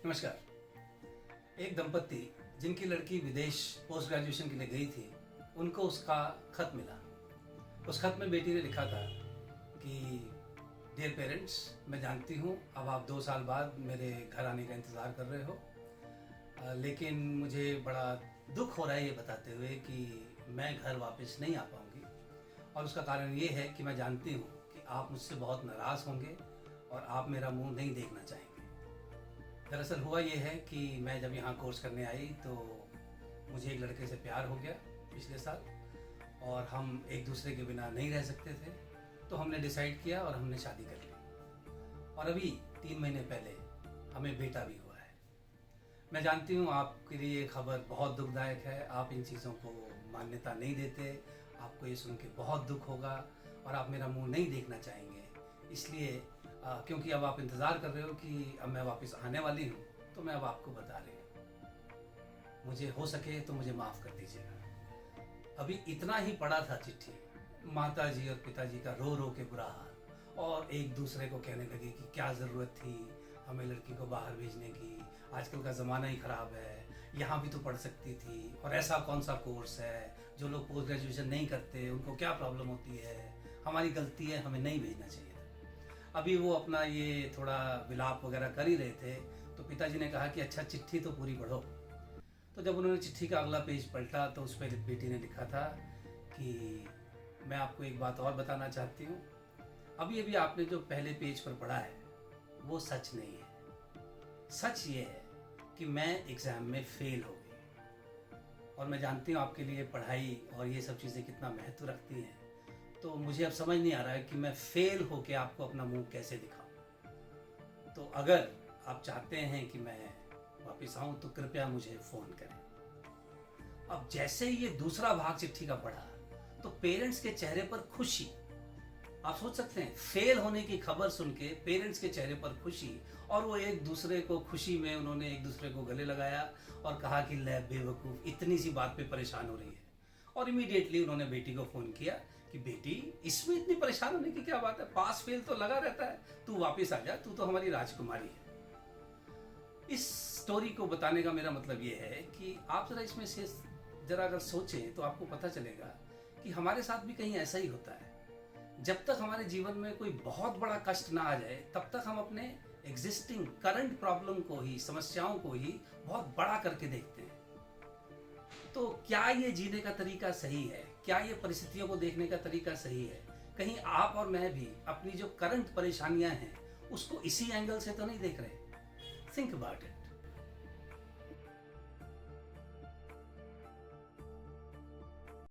नमस्कार। एक दंपत्ति जिनकी लड़की विदेश पोस्ट ग्रेजुएशन के लिए गई थी, उनको उसका खत मिला। उस खत में बेटी ने लिखा था कि डियर पेरेंट्स, मैं जानती हूँ अब आप 2 साल बाद मेरे घर आने का इंतज़ार कर रहे हो, लेकिन मुझे बड़ा दुख हो रहा है ये बताते हुए कि मैं घर वापस नहीं आ पाऊँगी। और उसका कारण ये है कि मैं जानती हूँ कि आप मुझसे बहुत नाराज़ होंगे और आप मेरा मुंह नहीं देखना चाहेंगे। दरअसल हुआ ये है कि मैं जब यहाँ कोर्स करने आई तो मुझे एक लड़के से प्यार हो गया पिछले साल, और हम एक दूसरे के बिना नहीं रह सकते थे। तो हमने डिसाइड किया और हमने शादी कर ली, और अभी 3 महीने पहले हमें बेटा भी हुआ है। मैं जानती हूँ आपके लिए ये खबर बहुत दुखदायक है, आप इन चीज़ों को मान्यता नहीं देते, आपको ये सुन के बहुत दुख होगा और आप मेरा मुंह नहीं देखना चाहेंगे। इसलिए क्योंकि अब आप इंतज़ार कर रहे हो कि अब मैं वापस आने वाली हूँ, तो मैं अब आपको बता रही हूँ। मुझे हो सके तो मुझे माफ़ कर दीजिएगा। अभी इतना ही पड़ा था चिट्ठी, माता जी और पिताजी का रो रो के बुरा हाल, और एक दूसरे को कहने लगे कि क्या ज़रूरत थी हमें लड़की को बाहर भेजने की, आजकल का ज़माना ही ख़राब है, यहाँ भी तो पढ़ सकती थी, और ऐसा कौन सा कोर्स है जो लोग पोस्ट ग्रेजुएशन नहीं करते, उनको क्या प्रॉब्लम होती है, हमारी गलती है, हमें नहीं भेजना चाहिए था। अभी वो अपना ये थोड़ा विलाप वगैरह कर ही रहे थे, तो पिताजी ने कहा कि अच्छा चिट्ठी तो पूरी पढ़ो। तो जब उन्होंने चिट्ठी का अगला पेज पलटा तो उस पर बेटी ने लिखा था कि मैं आपको एक बात और बताना चाहती हूँ, अभी अभी आपने जो पहले पेज पर पढ़ा है वो सच नहीं है। सच ये है कि मैं एग्ज़ाम में फ़ेल हो गई, और मैं जानती हूँ आपके लिए पढ़ाई और ये सब चीज़ें कितना महत्व रखती हैं। तो मुझे अब समझ नहीं आ रहा है कि मैं फ़ेल होके आपको अपना मुंह कैसे दिखाऊं। तो अगर आप चाहते हैं कि मैं वापस आऊं तो कृपया मुझे फ़ोन करें। अब जैसे ही ये दूसरा भाग चिट्ठी का पढ़ा तो पेरेंट्स के चेहरे पर खुशी, आप सोच सकते हैं, फेल होने की खबर सुन के पेरेंट्स के चेहरे पर खुशी, और वो एक दूसरे को खुशी में उन्होंने एक दूसरे को गले लगाया और कहा कि ले बेवकूफ़, इतनी सी बात पे परेशान हो रही है। और इमीडिएटली उन्होंने बेटी को फ़ोन किया कि बेटी, इसमें इतनी परेशान होने की क्या बात है, पास फेल तो लगा रहता है, तू वापस आ जा, तू तो हमारी राजकुमारी है। इस स्टोरी को बताने का मेरा मतलब ये है कि आप ज़रा इसमें से ज़रा अगर सोचें तो आपको पता चलेगा कि हमारे साथ भी कहीं ऐसा ही होता है। जब तक हमारे जीवन में कोई बहुत बड़ा कष्ट ना आ जाए, तब तक हम अपने एग्जिस्टिंग करंट प्रॉब्लम को ही, समस्याओं को ही बहुत बड़ा करके देखते हैं। तो क्या ये जीने का तरीका सही है? क्या ये परिस्थितियों को देखने का तरीका सही है? कहीं आप और मैं भी अपनी जो करंट परेशानियां हैं उसको इसी एंगल से तो नहीं देख रहे? Think about it.